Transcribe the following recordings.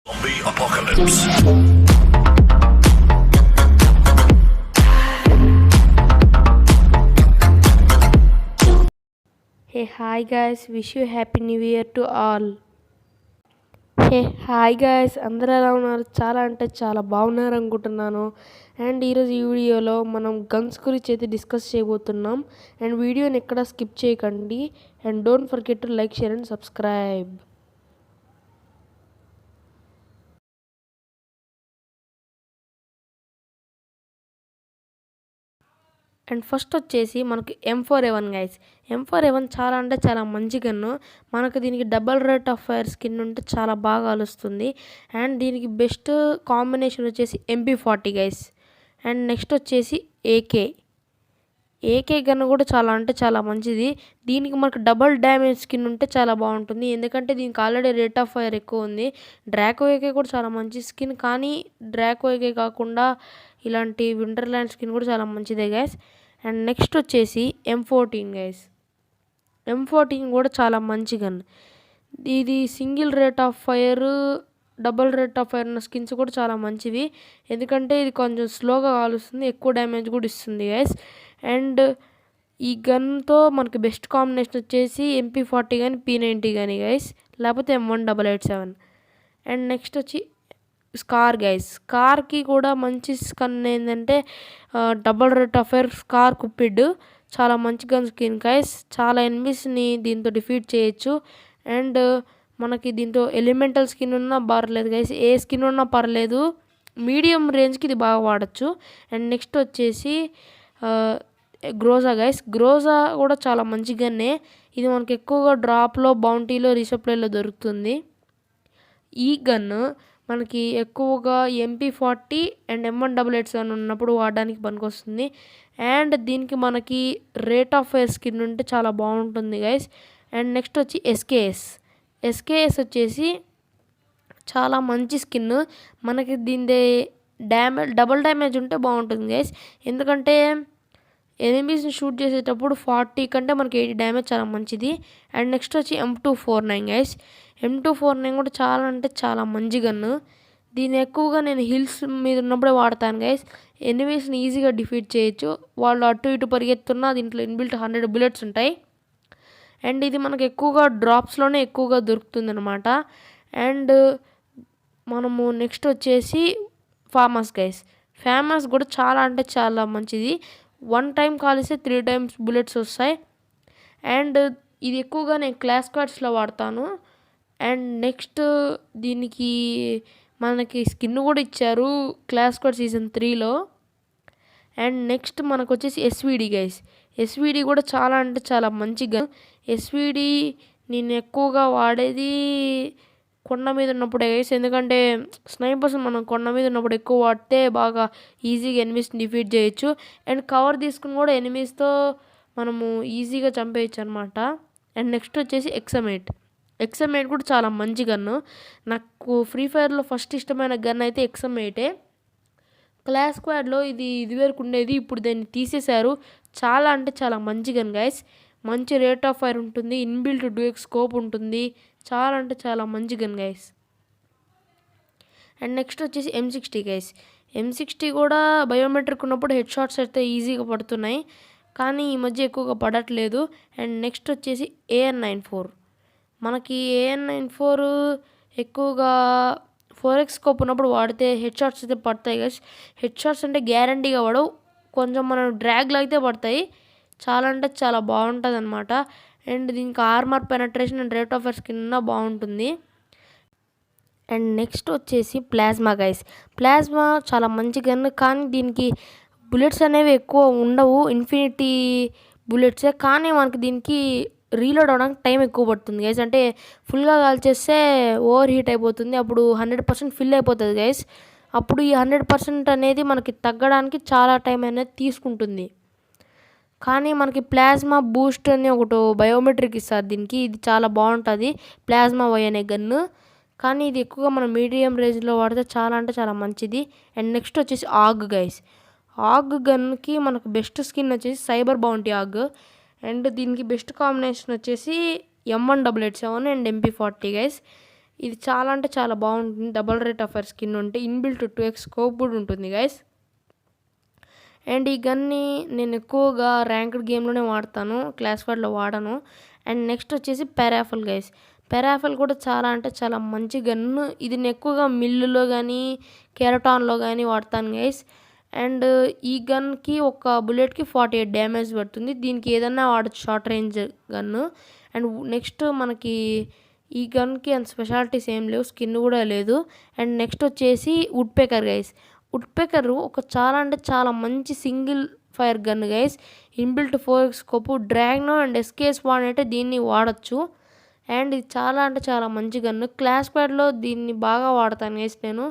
Zombie apocalypse. Hey, hi guys, wish you happy new year to all. Hey hi guys, అందరూ ఎలా ఉన్నారు? చాలా అంటే చాలా బాగున్నారు అనుకుంటున్నాను. అండ్ ఈరోజు ఈ వీడియోలో మనం గన్స్ గురించి అయితే డిస్కస్ చేయబోతున్నాం. అండ్ వీడియోని ఎక్కడ స్కిప్ చేయకండి. And don't forget to like, share and subscribe. And first వచ్చేసి మనకి M4A1 గైస్. M4A1 చాలా అంటే చాలా మంచి గన్ను. మనకు దీనికి double rate of fire skin ఉంటే చాలా బాగా అలుస్తుంది. అండ్ దీనికి బెస్ట్ కాంబినేషన్ వచ్చేసి MP40 గైస్. అండ్ నెక్స్ట్ వచ్చేసి ఏకే గన్ కూడా చాలా అంటే చాలా మంచిది. దీనికి మనకు డబల్ డ్యామేజ్ స్కిన్ ఉంటే చాలా బాగుంటుంది, ఎందుకంటే దీనికి ఆల్రెడీ రేట్ ఆఫ్ ఫైర్ ఎక్కువ ఉంది. డ్రాకో ఏకే కూడా చాలా మంచి స్కిన్, కానీ డ్రాకో ఏకే కాకుండా ఇలాంటి వింటర్ల్యాండ్ స్కిన్ కూడా చాలా మంచిదే గైస్. అండ్ నెక్స్ట్ వచ్చేసి M14 గైస్. M14 కూడా చాలా మంచి గన్. ఇది single rate of fire, double rate of fire ఉన్న స్కిన్స్ కూడా చాలా మంచివి, ఎందుకంటే ఇది కొంచెం స్లోగా కాలుస్తుంది, ఎక్కువ డ్యామేజ్ కూడా ఇస్తుంది గైస్. అండ్ ఈ గన్తో మనకి బెస్ట్ కాంబినేషన్ వచ్చేసి MP40 కానీ P90 కానీ గైస్, లేకపోతే M1887. అండ్ నెక్స్ట్ వచ్చి స్కార్ గైస్. స్కార్కి కూడా మంచి స్కన్ ఏంటంటే double rate of fire SCAR Cupid, చాలా మంచి గన్ స్కిన్ గైస్. చాలా ఎనిమీస్ని దీంతో డిఫీట్ చేయొచ్చు. అండ్ మనకి దీంతో ఎలిమెంటల్ స్కిన్ ఉన్నా పర్లేదు గైస్, ఏ స్కిన్ ఉన్నా పర్లేదు, మీడియం రేంజ్కి ఇది బాగా వాడచ్చు. అండ్ నెక్స్ట్ వచ్చేసి గ్రోజా గైస్. గ్రోజా కూడా చాలా మంచి గన్నే. ఇది మనకి ఎక్కువగా డ్రాప్లో, బౌంటీలో, రీసప్లైలో దొరుకుతుంది. ఈ గన్ మనకి ఎక్కువగా MP40 అండ్ M1887 ఉన్నప్పుడు వాడడానికి పనికొస్తుంది. అండ్ దీనికి మనకి రేట్ ఆఫ్ ఫైర్ స్కిన్ ఉంటే చాలా బాగుంటుంది గైస్. అండ్ నెక్స్ట్ వచ్చి ఎస్కేఎస్ వచ్చేసి చాలా మంచి స్కిన్. మనకి దీని డబుల్ డ్యామేజ్ ఉంటే బాగుంటుంది గైస్, ఎందుకంటే ఎనిమీస్ని షూట్ చేసేటప్పుడు 40 కంటే మనకి 80 డ్యామేజ్ చాలా మంచిది. అండ్ నెక్స్ట్ వచ్చి M249 గైస్. M249 కూడా చాలా అంటే చాలా మంచి గన్ను. దీన్ని ఎక్కువగా నేను హిల్స్ మీద ఉన్నప్పుడే వాడతాను గైస్. ఎనిమీస్ని ఈజీగా డిఫీట్ చేయొచ్చు. వాళ్ళు అటు ఇటు పరిగెత్తున్నా దీంట్లో ఇన్బిల్ట్ 100 బుల్లెట్స్ ఉంటాయి. అండ్ ఇది మనకు ఎక్కువగా డ్రాప్స్లోనే ఎక్కువగా దొరుకుతుంది అనమాట. అండ్ మనము నెక్స్ట్ వచ్చేసి ఫామస్ గైస్. ఫేమస్ కూడా చాలా అంటే చాలా మంచిది. 1 టైం కాలిస్తే 3 టైమ్స్ బుల్లెట్స్ వస్తాయి. అండ్ ఇది ఎక్కువగా నేను క్లాస్ స్క్వాడ్స్లో వాడతాను. అండ్ నెక్స్ట్ దీనికి మనకి స్కిన్ కూడా ఇచ్చారు క్లాస్ స్క్వాడ్ సీజన్ 3లో. అండ్ నెక్స్ట్ మనకు వచ్చేసి ఎస్విడి గైస్. ఎస్విడి కూడా చాలా అంటే చాలా మంచి గన్. ఎస్విడి నేను ఎక్కువగా వాడేది కొండ మీద ఉన్నప్పుడే గైస్, ఎందుకంటే స్నైపర్స్ మనం కొండ మీద ఉన్నప్పుడు ఎక్కువ వాడితే బాగా ఈజీగా ఎనిమీస్ని డిఫీట్ చేయొచ్చు. అండ్ కవర్ తీసుకుని కూడా ఎనిమీస్తో మనము ఈజీగా చంపేయచ్చు అనమాట. అండ్ నెక్స్ట్ వచ్చేసి ఎక్సమ్8 కూడా చాలా మంచి గన్ను. నాకు ఫ్రీ ఫైర్లో ఫస్ట్ ఇష్టమైన గన్ అయితే ఎక్సమ్8. క్లాస్ స్క్వాడ్లో ఇదివరకు ఉండేది, ఇప్పుడు దాన్ని తీసేశారు. చాలా అంటే చాలా మంచి గన్ గైస్. మంచి రేట్ ఆఫ్ ఫైర్ ఉంటుంది, ఇన్బిల్ట్ డ్యూయల్ స్కోప్ ఉంటుంది, చాలా అంటే చాలా మంచి గన్ గైస్. అండ్ నెక్స్ట్ వచ్చేసి M60 గైస్. M60 కూడా బయోమెట్రిక్ ఉన్నప్పుడు హెడ్ షాట్స్ అయితే ఈజీగా పడుతున్నాయి, కానీ ఈ మధ్య ఎక్కువగా పడట్లేదు. అండ్ నెక్స్ట్ వచ్చేసి AN94. మనకి AN94 ఎక్కువగా 4x స్కోప్ ఉన్నప్పుడు వాడితే హెడ్ షాట్స్ అయితే పడతాయి గైస్. హెడ్ షాట్స్ అంటే గ్యారంటీగా పడవు, కొంచెం మనం డ్రాగ్లో అయితే పడతాయి. చాలా అంటే చాలా బాగుంటుంది అనమాట. అండ్ దీనికి armour penetration and rate of fire skin ఉన్నా బాగుంటుంది. అండ్ నెక్స్ట్ వచ్చేసి ప్లాస్మా గైస్. ప్లాస్మా చాలా మంచి గన్, కానీ దీనికి బుల్లెట్స్ అనేవి ఎక్కువ ఉండవు, ఇన్ఫినిటీ బుల్లెట్సే, కానీ మనకి దీనికి రీలోడ్ అవ్వడానికి టైం ఎక్కువ పడుతుంది గైస్. అంటే ఫుల్గా కాల్చేస్తే ఓవర్ హీట్ అయిపోతుంది, అప్పుడు 100% ఫిల్ అయిపోతుంది గైస్. అప్పుడు ఈ 100% అనేది మనకి తగ్గడానికి చాలా టైం అనేది తీసుకుంటుంది. కానీ మనకి ప్లాస్మా బూస్ట్ అని ఒకటి బయోమెట్రిక్ ఇస్తారు దీనికి, ఇది చాలా బాగుంటుంది ప్లాస్మా వై అనే గన్ను. కానీ ఇది ఎక్కువగా మనం మీడియం రేంజ్లో వాడితే చాలా అంటే చాలా మంచిది. అండ్ నెక్స్ట్ వచ్చేసి ఆగ్ గైస్. ఆగ్ గన్కి మనకు బెస్ట్ స్కిన్ వచ్చేసి సైబర్ బౌంటీ ఆగ్. అండ్ దీనికి బెస్ట్ కాంబినేషన్ వచ్చేసి M1887 అండ్ MP40 గైస్. ఇది చాలా అంటే చాలా బాగుంటుంది. Double rate of fire skin ఉంటే ఇన్బిల్ట్ 2x స్కోప్ కూడా ఉంటుంది గైస్. అండ్ ఈ గన్ని నేను ఎక్కువగా ర్యాంక్డ్ గేమ్లోనే వాడతాను, క్లాస్ వార్లో వాడను. అండ్ నెక్స్ట్ వచ్చేసి పెరాఫల్ గైస్. పెరాఫల్ కూడా చాలా అంటే చాలా మంచి గన్ను. ఇది నేను ఎక్కువగా మిల్లులో కానీ కెరటాన్లో కానీ వాడతాను గైస్. అండ్ ఈ గన్కి ఒక బుల్లెట్కి 48 డ్యామేజ్ పడుతుంది. దీనికి ఏదన్నా వాడచ్చు, short range gun. And next మనకి ఈ గన్కి అంత స్పెషాలిటీస్ ఏం లేవు, స్కిన్ కూడా లేదు. అండ్ నెక్స్ట్ వచ్చేసి woodpecker guys. Woodpecker ఒక చాలా అంటే చాలా మంచి single fire gun guys. Inbuilt 4x scope, డ్రాగ్నో అండ్ ఎస్కేస్ వాన్ అయితే దీన్ని వాడచ్చు. అండ్ ఇది చాలా అంటే చాలా మంచి గన్ను. క్లాస్ ప్యాడ్లో దీన్ని బాగా వాడతాను గైస్. నేను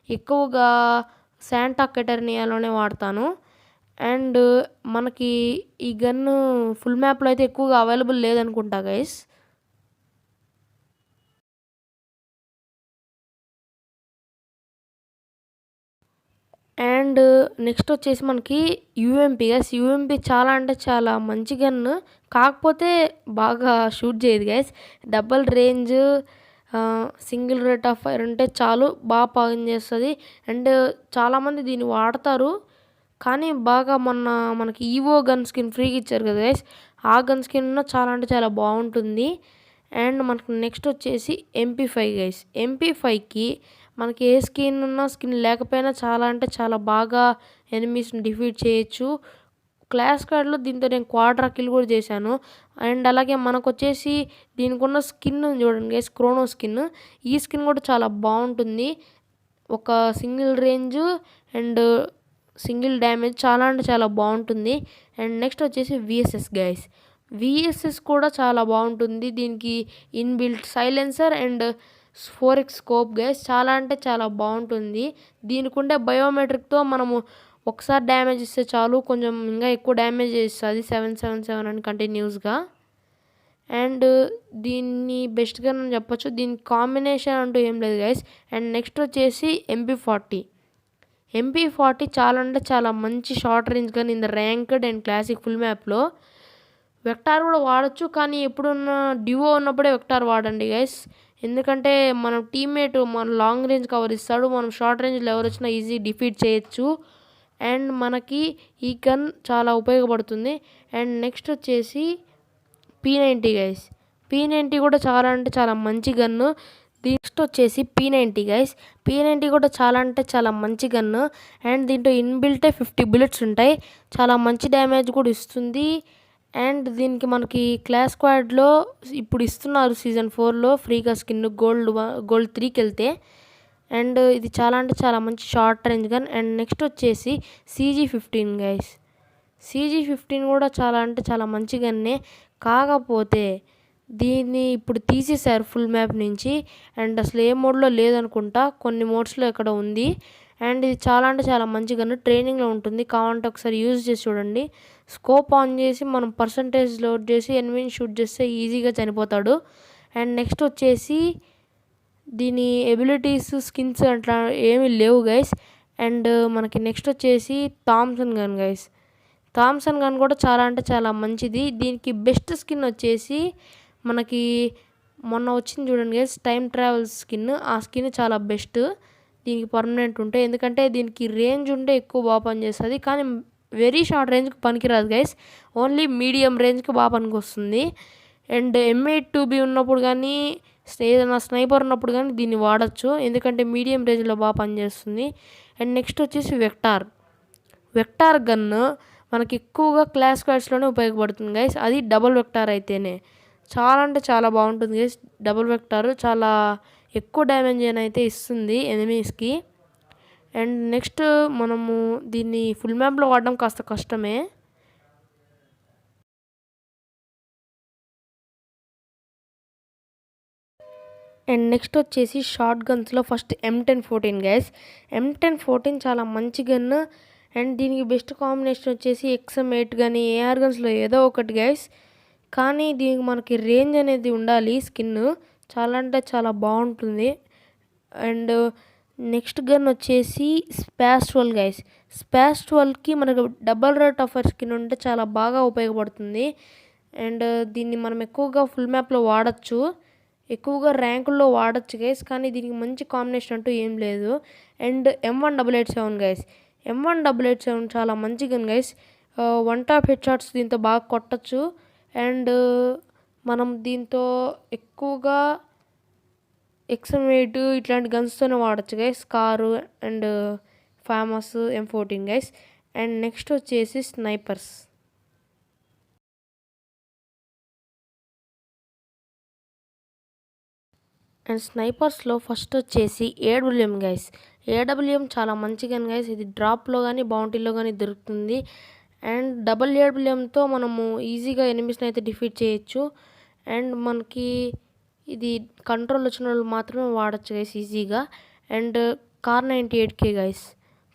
ఎక్కువగా శాంటా కెటర్నియాలోనే వాడతాను. అండ్ మనకి ఈ గన్ను ఫుల్ మ్యాప్లో అయితే ఎక్కువగా అవైలబుల్ లేదనుకుంటా గైస్. అండ్ నెక్స్ట్ వచ్చేసి మనకి యూఎంపీ గైస్. యూఎంపీ చాలా అంటే చాలా మంచి గన్ను, కాకపోతే బాగా షూట్ చేయదు guys. Double range single rate of fire ఉంటే చాలు, బాగా పనిచేస్తుంది. అండ్ చాలామంది దీన్ని వాడతారు, కానీ బాగా మొన్న మనకి ఈవో గన్ స్కిన్ ఫ్రీగా ఇచ్చారు కదా గైస్, ఆ గన్ స్కిన్ చాలా అంటే చాలా బాగుంటుంది. అండ్ మనకు నెక్స్ట్ వచ్చేసి MP5 గైస్. MP5కి మనకి ఏ స్కిన్ ఉన్నా స్కిన్ లేకపోయినా చాలా అంటే చాలా బాగా ఎనిమీస్ని డిఫీట్ చేయొచ్చు. క్లాస్ కార్డ్లో దీంతో నేను క్వాడ్రా కిల్ కూడా చేశాను. అండ్ అలాగే మనకు వచ్చేసి దీనికి ఉన్న స్కిన్ చూడండి గైస్, క్రోనో స్కిన్. ఈ స్కిన్ కూడా చాలా బాగుంటుంది. ఒక single range and single damage చాలా అంటే చాలా బాగుంటుంది. అండ్ నెక్స్ట్ వచ్చేసి VSS గైస్. VSS కూడా చాలా బాగుంటుంది. దీనికి inbuilt silencer and 4x scope guys. చాలా అంటే చాలా బాగుంటుంది. దీనికి ఉండే బయోమెట్రిక్తో మనము ఒకసారి డ్యామేజ్ ఇస్తే చాలు, కొంచెం ఇంకా ఎక్కువ డ్యామేజ్ ఇస్తుంది 777 అని కంటిన్యూస్గా. అండ్ దీన్ని బెస్ట్గా నేను చెప్పొచ్చు. దీని కాంబినేషన్ అంటూ ఏం లేదు గైస్. అండ్ నెక్స్ట్ వచ్చేసి MP40 చాలా అంటే చాలా మంచి షార్ట్ రేంజ్ కానీ in the ranked and classic full మ్యాప్లో. వెక్టార్ కూడా వాడచ్చు, కానీ ఎప్పుడున్న డ్యూఓ ఉన్నప్పుడే వెక్టార్ వాడండి గైస్. ఎందుకంటే మన టీమ్మేట్ మన లాంగ్ రేంజ్ కవర్ ఇస్తాడు, మనం షార్ట్ రేంజ్లో ఎవరు వచ్చినా ఈజీ డిఫీట్ చేయొచ్చు. అండ్ మనకి ఈ గన్ చాలా ఉపయోగపడుతుంది. అండ్ నెక్స్ట్ వచ్చేసి P90 గైస్. P90 కూడా చాలా అంటే చాలా మంచి గన్ను. నెక్స్ట్ వచ్చేసి P90 గైస్. P90 కూడా చాలా అంటే చాలా మంచి గన్ను. అండ్ దీంట్లో ఇన్బిల్టే 50 బుల్లెట్స్ ఉంటాయి, చాలా మంచి డ్యామేజ్ కూడా ఇస్తుంది. అండ్ దీనికి మనకి క్లాస్ స్క్వాడ్లో ఇప్పుడు ఇస్తున్నారు సీజన్ 4లో ఫ్రీగా స్కిన్ గోల్డ్ 3కి వెళ్తే. అండ్ ఇది చాలా అంటే చాలా మంచి short range gun. And next వచ్చేసి CG15 గైస్. CG15 కూడా చాలా అంటే చాలా మంచి గన్నే, కాకపోతే దీన్ని ఇప్పుడు తీసేశారు ఫుల్ మ్యాప్ నుంచి. అండ్ అసలు ఏ మోడ్లో లేదనుకుంటా, కొన్ని మోడ్స్లో ఇక్కడ ఉంది. అండ్ ఇది చాలా అంటే చాలా మంచి గన్ను, ట్రైనింగ్లో ఉంటుంది, కావాలంటే ఒకసారి యూజ్ చేసి చూడండి. స్కోప్ ఆన్ చేసి మనం పర్సంటేజ్ లోడ్ చేసి ఎనిమిని షూట్ చేస్తే ఈజీగా చనిపోతాడు. అండ్ నెక్స్ట్ వచ్చేసి దీని ఎబిలిటీస్ స్కిన్స్ అట్లా ఏమీ లేవు గైస్. అండ్ మనకి నెక్స్ట్ వచ్చేసి Thompson gun guys. Thompson gun కూడా చాలా అంటే చాలా మంచిది. దీనికి బెస్ట్ స్కిన్ వచ్చేసి మనకి మొన్న వచ్చింది చూడండి గైస్, టైం ట్రావెల్ స్కిన్. ఆ స్కిన్ చాలా బెస్ట్, దీనికి పర్మనెంట్ ఉంటాయి. ఎందుకంటే దీనికి రేంజ్ ఉంటే ఎక్కువ బాగా పనిచేస్తుంది, కానీ వెరీ షార్ట్ రేంజ్కి పనికిరాదు గైస్, ఓన్లీ మీడియం రేంజ్కి బాగా పనికి వస్తుంది. అండ్ M82B ఉన్నప్పుడు కానీ ఏదైనా స్నైపర్ ఉన్నప్పుడు కానీ దీన్ని వాడచ్చు, ఎందుకంటే మీడియం రేంజ్లో బాగా పనిచేస్తుంది. అండ్ నెక్స్ట్ వచ్చేసి వెక్టార్ గన్ను మనకి ఎక్కువగా క్లాస్ స్క్వాడ్స్లోనే ఉపయోగపడుతుంది గైస్. అది డబుల్ వెక్టార్ అయితేనే చాలా అంటే చాలా బాగుంటుంది గైస్. డబుల్ వెక్టార్ చాలా ఎక్కువ డ్యామేజ్ అయితే ఇస్తుంది ఎనిమీస్కి. అండ్ నెక్స్ట్ మనము దీన్ని ఫుల్ మ్యాప్లో వాడడం కాస్త కష్టమే. అండ్ నెక్స్ట్ వచ్చేసి షార్ట్ గన్స్లో ఫస్ట్ M1014 గైస్. M1014 చాలా మంచి గన్. అండ్ దీనికి బెస్ట్ కాంబినేషన్ వచ్చేసి XM8 కానీ AR గన్స్లో ఏదో ఒకటి గైస్, కానీ దీనికి మనకి రేంజ్ అనేది ఉండాలి. స్కిన్ చాలా అంటే చాలా బాగుంటుంది. అండ్ నెక్స్ట్ గన్ వచ్చేసి స్పాస్-12 గైస్. స్పాస్-12కి మనకు డబల్ రేట్ ఆఫ్ స్కిన్ ఉంటే చాలా బాగా ఉపయోగపడుతుంది. అండ్ దీన్ని మనం ఎక్కువగా ఫుల్ మ్యాప్లో వాడచ్చు, ఎక్కువగా ర్యాంకుల్లో వాడచ్చు గైస్, కానీ దీనికి మంచి కాంబినేషన్ అంటూ ఏం లేదు. అండ్ M1887 గైస్, M1887 చాలా మంచి gun guys. 1 top head shots దీంతో బాగా కొట్టచ్చు. అండ్ మనం దీంతో ఎక్కువగా XM8 ఇట్లాంటి గన్స్తోనే వాడచ్చు guys. Car and famous M14 guys. And next వచ్చేసి స్నైపర్స్. అండ్ స్నైపర్స్లో ఫస్ట్ వచ్చేసి AWM గైస్. AWM చాలా మంచి గన్ గైస్. ఇది డ్రాప్లో కానీ బౌంటీలో కానీ దొరుకుతుంది. అండ్ డబల్ AWMతో మనము ఈజీగా ఎనిమిస్ని అయితే డిఫీట్ చేయొచ్చు. అండ్ మనకి ఇది కంట్రోల్ వచ్చిన వాళ్ళు మాత్రమే వాడచ్చు గైస్ ఈజీగా. అండ్ Kar98K గైస్,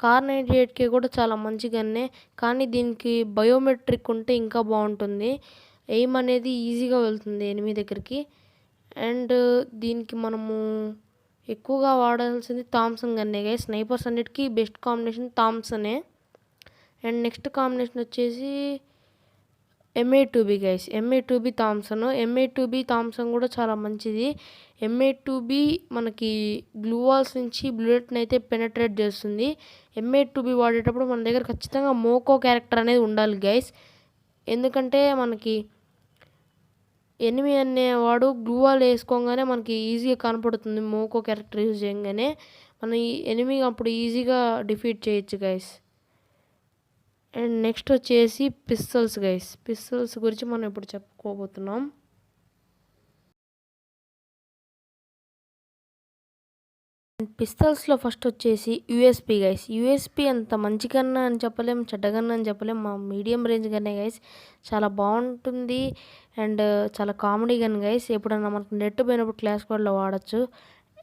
Kar98K కూడా చాలా మంచి గన్నే, కానీ దీనికి బయోమెట్రిక్ ఉంటే ఇంకా బాగుంటుంది. ఎయిమ్ అనేది ఈజీగా వెళ్తుంది ఎనిమి దగ్గరికి. అండ్ దీనికి మనము ఎక్కువగా వాడాల్సింది థామ్సన్ గన్నే గైస్. స్నైపర్స్ అన్నిటికీ బెస్ట్ కాంబినేషన్ థామ్సనే. అండ్ నెక్స్ట్ కాంబినేషన్ వచ్చేసి M82B guys. M82B Thomson. M82B Thomson కూడా చాలా మంచిది. M82B మనకి గ్లూ వాల్స్ నుంచి బుల్లెట్ని అయితే పెనట్రేట్ చేస్తుంది. M82B వాడేటప్పుడు మన దగ్గర ఖచ్చితంగా మోకో క్యారెక్టర్ అనేది ఉండాలి గైస్. ఎందుకంటే మనకి ఎనిమి అనేవాడు గ్లూ వాల్ వేసుకోగానే మనకి ఈజీగా కనపడుతుంది. మోకో క్యారెక్టర్ యూజ్ చేయగానే మన ఈ ఎనిమి అప్పుడు ఈజీగా డిఫీట్ చేయొచ్చు గైస్. అండ్ నెక్స్ట్ వచ్చేసి పిస్టల్స్ గైస్. పిస్టల్స్ గురించి మనం ఇప్పుడు చెప్పుకోబోతున్నాం. పిస్టల్స్లో ఫస్ట్ వచ్చేసి USP గైస్. USP అంత మంచి గన్నా అని చెప్పలేం, చెడ్డగన్నా అని చెప్పలేం, మా మీడియం రేంజ్ గన్నే గైస్. చాలా బాగుంటుంది అండ్ చాలా కామెడీ గన్ గైస్. ఎప్పుడన్నా మనకు నెట్ పోయినప్పుడు క్లాస్ కోడ్లో వాడచ్చు.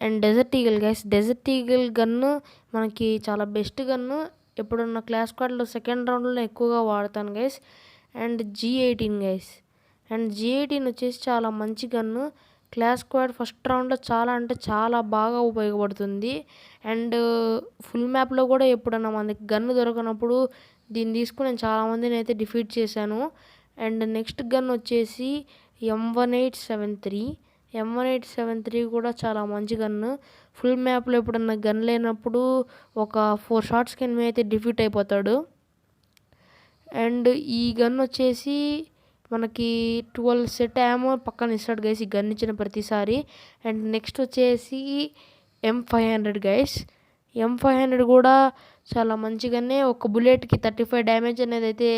And Desert Eagle guys. Desert Eagle gun మనకి చాలా బెస్ట్ గన్ను. ఎప్పుడున్న క్లాస్ స్క్వాడ్లో సెకండ్ రౌండ్లో ఎక్కువగా వాడతాను guys. And G18 guys. And G18 వచ్చేసి చాలా మంచి గన్ను. క్లాస్ స్క్వాడ్ ఫస్ట్ రౌండ్లో చాలా అంటే చాలా బాగా ఉపయోగపడుతుంది. అండ్ ఫుల్ మ్యాప్లో కూడా ఎప్పుడన్నా మనకి గన్ను దొరకనప్పుడు దీన్ని తీసుకుని నేను చాలామందిని అయితే డిఫీట్ చేశాను. అండ్ నెక్స్ట్ గన్ వచ్చేసి M1873. M1873 కూడా చాలా మంచి గన్ను. ఫుల్ మ్యాప్లో ఎప్పుడన్నా గన్ లేనప్పుడు ఒక 4 షాట్స్కి ఎనిమి అయితే డిఫీట్ అయిపోతాడు. అండ్ ఈ గన్ వచ్చేసి మనకి 12 సెట్ యామో పక్కన ఇస్తాడు గైస్ ఈ గన్ ఇచ్చిన ప్రతిసారి. అండ్ నెక్స్ట్ వచ్చేసి M500 గైస్. M500 కూడా చాలా మంచిగానే ఒక బుల్లెట్కి 35 డ్యామేజ్ అనేది అయితే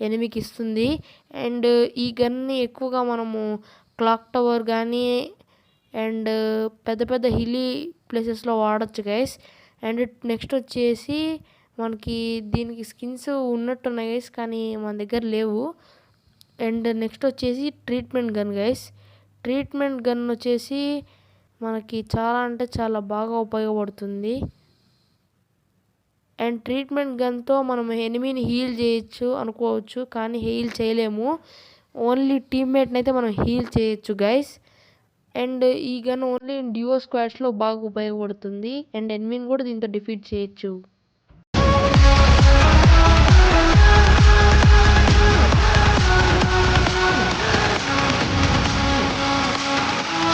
ఎనిమికి ఇస్తుంది. అండ్ ఈ గన్ని ఎక్కువగా మనము క్లాక్ టవర్ కానీ అండ్ పెద్ద పెద్ద హిల్లీ ప్లేసెస్లో వాడచ్చు గైస్. అండ్ నెక్స్ట్ వచ్చేసి మనకి దీనికి స్కిన్స్ ఉన్నట్టున్నాయి గైస్, కానీ మన దగ్గర లేవు. అండ్ నెక్స్ట్ వచ్చేసి treatment gun guys. Treatment gun వచ్చేసి మనకి చాలా అంటే చాలా బాగా ఉపయోగపడుతుంది. అండ్ ట్రీట్మెంట్ గన్తో మనం ఎనిమిని హీల్ చేయొచ్చు అనుకోవచ్చు, కానీ హీల్ చేయలేము. ఓన్లీ టీమ్మేట్ని అయితే మనం హీల్ చేయొచ్చు గైస్. అండ్ ఈ గన్ ఓన్లీ డ్యూయో స్క్వాడ్స్లో బాగా ఉపయోగపడుతుంది. అండ్ ఎనిమిని కూడా దీంతో డిఫీట్ చేయొచ్చు.